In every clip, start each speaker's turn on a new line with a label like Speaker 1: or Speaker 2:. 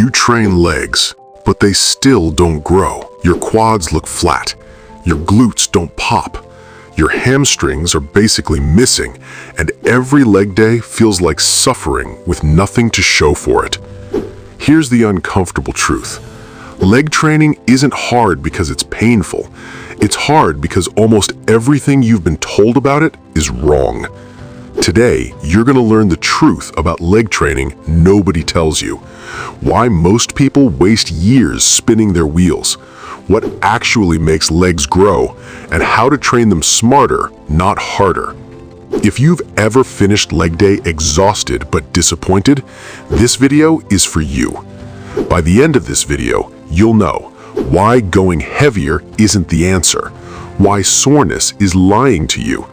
Speaker 1: You train legs, but they still don't grow. Your quads look flat. Your glutes don't pop. Your hamstrings are basically missing, and every leg day feels like suffering with nothing to show for it. Here's the uncomfortable truth. Leg training isn't hard because it's painful. It's hard because almost everything you've been told about it is wrong. Today, you're going to learn the truth about leg training nobody tells you. Why most people waste years spinning their wheels. What actually makes legs grow, and how to train them smarter, not harder. If you've ever finished leg day exhausted but disappointed, this video is for you. By the end of this video, you'll know why going heavier isn't the answer, why soreness is lying to you,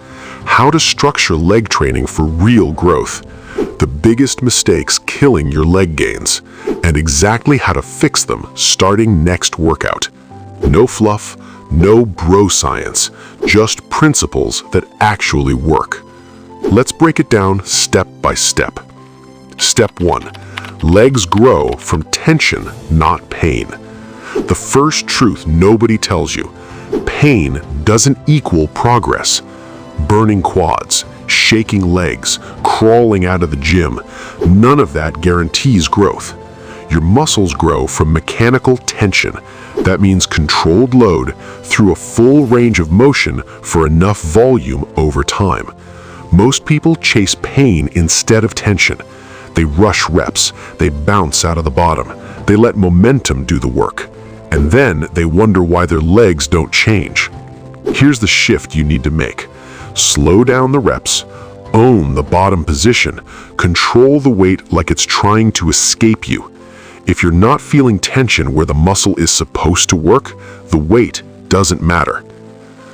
Speaker 1: how to structure leg training for real growth, the biggest mistakes killing your leg gains, and exactly how to fix them starting next workout. No fluff, no bro science, just principles that actually work. Let's break it down step by step. Step 1. Legs grow from tension, not pain. The first truth nobody tells you: pain doesn't equal progress. Burning quads, shaking legs, crawling out of the gym, none of that guarantees growth. Your muscles grow from mechanical tension. That means controlled load through a full range of motion for enough volume over time. Most people chase pain instead of tension. They rush reps, they bounce out of the bottom, they let momentum do the work. And then they wonder why their legs don't change. Here's the shift you need to make. Slow down the reps, own the bottom position, control the weight like it's trying to escape you. If you're not feeling tension where the muscle is supposed to work, the weight doesn't matter.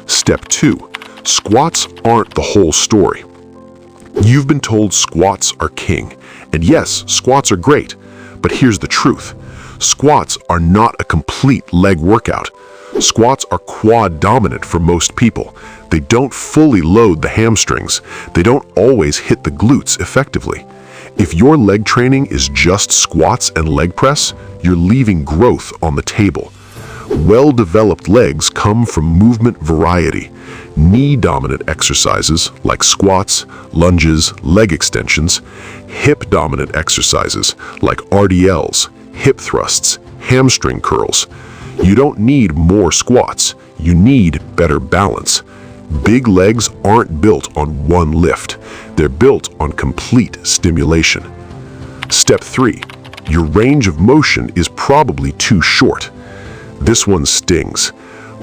Speaker 1: Step 2. Squats aren't the whole story. You've been told squats are king. And yes, squats are great. But here's the truth. Squats are not a complete leg workout. Squats are quad dominant for most people. They don't fully load the hamstrings. They don't always hit the glutes effectively. If your leg training is just squats and leg press, you're leaving growth on the table. Well-developed legs come from movement variety. Knee-dominant exercises like squats, lunges, leg extensions. Hip-dominant exercises like RDLs, hip thrusts, hamstring curls. You don't need more squats. You need better balance. Big legs aren't built on one lift. They're built on complete stimulation. Step 3. Your range of motion is probably too short. This one stings.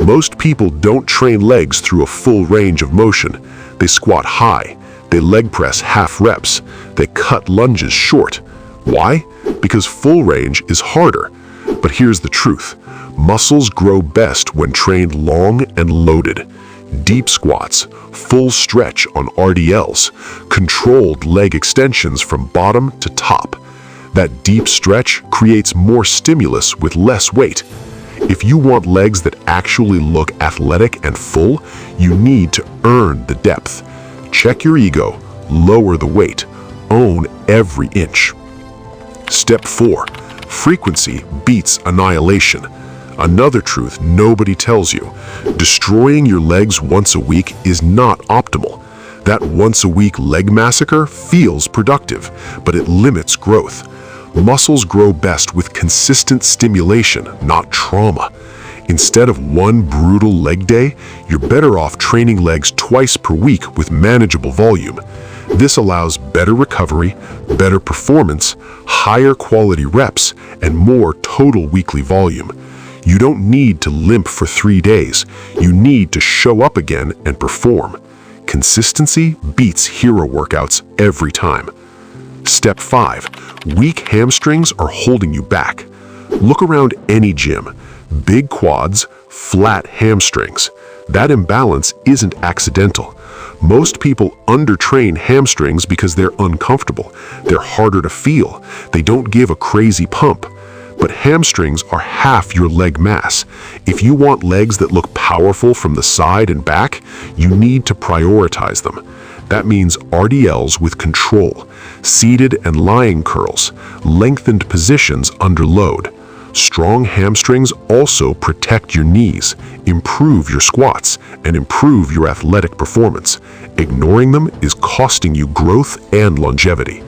Speaker 1: Most people don't train legs through a full range of motion. They squat high. They leg press half reps. They cut lunges short. Why? Because full range is harder. But here's the truth. Muscles grow best when trained long and loaded. Deep squats, full stretch on RDLs, controlled leg extensions from bottom to top. That deep stretch creates more stimulus with less weight. If you want legs that actually look athletic and full, you need to earn the depth. Check your ego, lower the weight, own every inch. Step 4. Frequency beats annihilation. Another truth nobody tells you. Destroying your legs once a week is not optimal. That once-a-week leg massacre feels productive, but it limits growth. Muscles grow best with consistent stimulation, not trauma. Instead of one brutal leg day, you're better off training legs twice per week with manageable volume. This allows better recovery, better performance, higher quality reps, and more total weekly volume. You don't need to limp for 3 days. You need to show up again and perform. Consistency beats hero workouts every time. Step 5. Weak hamstrings are holding you back. Look around any gym. Big quads, flat hamstrings. That imbalance isn't accidental. Most people undertrain hamstrings because they're uncomfortable. They're harder to feel. They don't give a crazy pump. But hamstrings are half your leg mass. If you want legs that look powerful from the side and back, you need to prioritize them. That means RDLs with control. seated and lying curls, lengthened positions under load. Strong hamstrings also protect your knees, improve your squats, and improve your athletic performance. Ignoring them is costing you growth and longevity.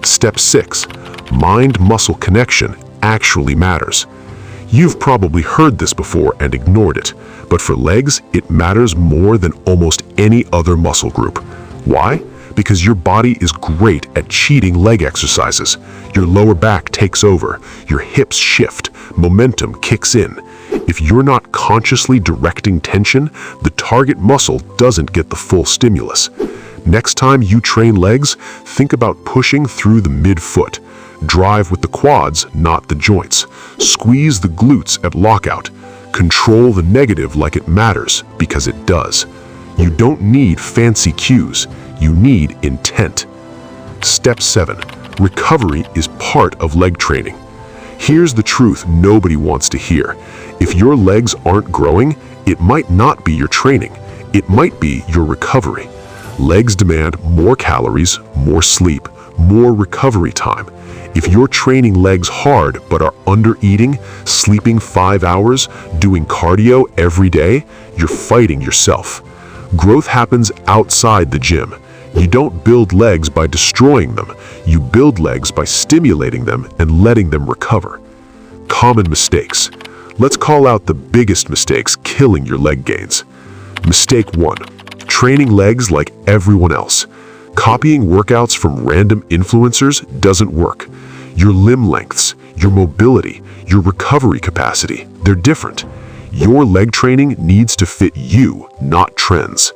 Speaker 1: Step 6. Mind-muscle connection actually matters. You've probably heard this before and ignored it, but for legs, it matters more than almost any other muscle group. Why? Because your body is great at cheating leg exercises. Your lower back takes over, your hips shift, momentum kicks in. If you're not consciously directing tension, the target muscle doesn't get the full stimulus. Next time you train legs, think about pushing through the midfoot. Drive with the quads, not the joints. Squeeze the glutes at lockout. Control the negative like it matters, because it does. You don't need fancy cues. You need intent. Step 7. Recovery is part of leg training. Here's the truth nobody wants to hear. If your legs aren't growing, it might not be your training. It might be your recovery. Legs demand more calories, more sleep, more recovery time. If you're training legs hard but are under-eating, sleeping 5 hours, doing cardio every day, you're fighting yourself. Growth happens outside the gym. You don't build legs by destroying them. You build legs by stimulating them and letting them recover. Common mistakes. Let's call out the biggest mistakes killing your leg gains. Mistake 1. Training legs like everyone else. Copying workouts from random influencers doesn't work. Your limb lengths, your mobility, your recovery capacity, they're different. Your leg training needs to fit you, not trends.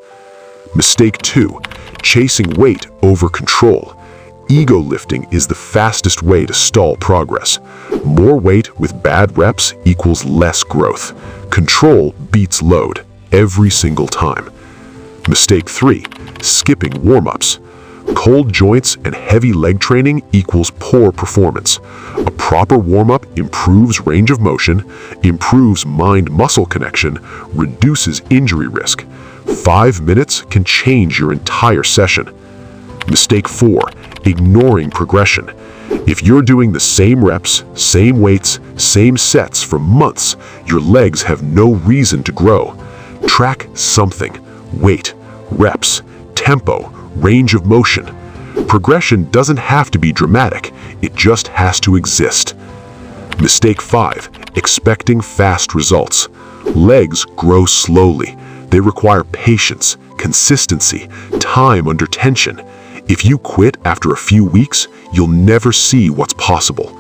Speaker 1: Mistake 2. Chasing weight over control. Ego lifting is the fastest way to stall progress. More weight with bad reps equals less growth. Control beats load every single time. Mistake 3. Skipping warm-ups. Cold joints and heavy leg training equals poor performance. A proper warm-up improves range of motion, improves mind-muscle connection, reduces injury risk. 5 minutes can change your entire session. Mistake 4. Ignoring progression. If you're doing the same reps, same weights, same sets for months, your legs have no reason to grow. Track something. Weight, reps, tempo, range of motion. Progression doesn't have to be dramatic, it just has to exist. Mistake 5. Expecting fast results. Legs grow slowly. They require patience, consistency, time under tension. If you quit after a few weeks, you'll never see what's possible.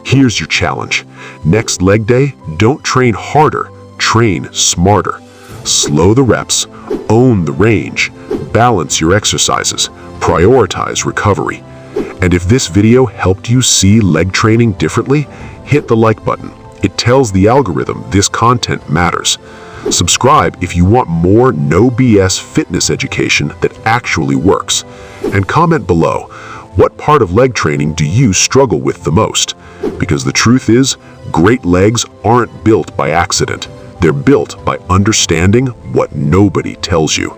Speaker 1: Here's your challenge. Next leg day, don't train harder, train smarter. Slow the reps, own the range, balance your exercises, prioritize recovery. And if this video helped you see leg training differently, hit the like button. It tells the algorithm this content matters. Subscribe if you want more no BS fitness education that actually works. And comment below, what part of leg training do you struggle with the most? Because the truth is, great legs aren't built by accident. They're built by understanding what nobody tells you.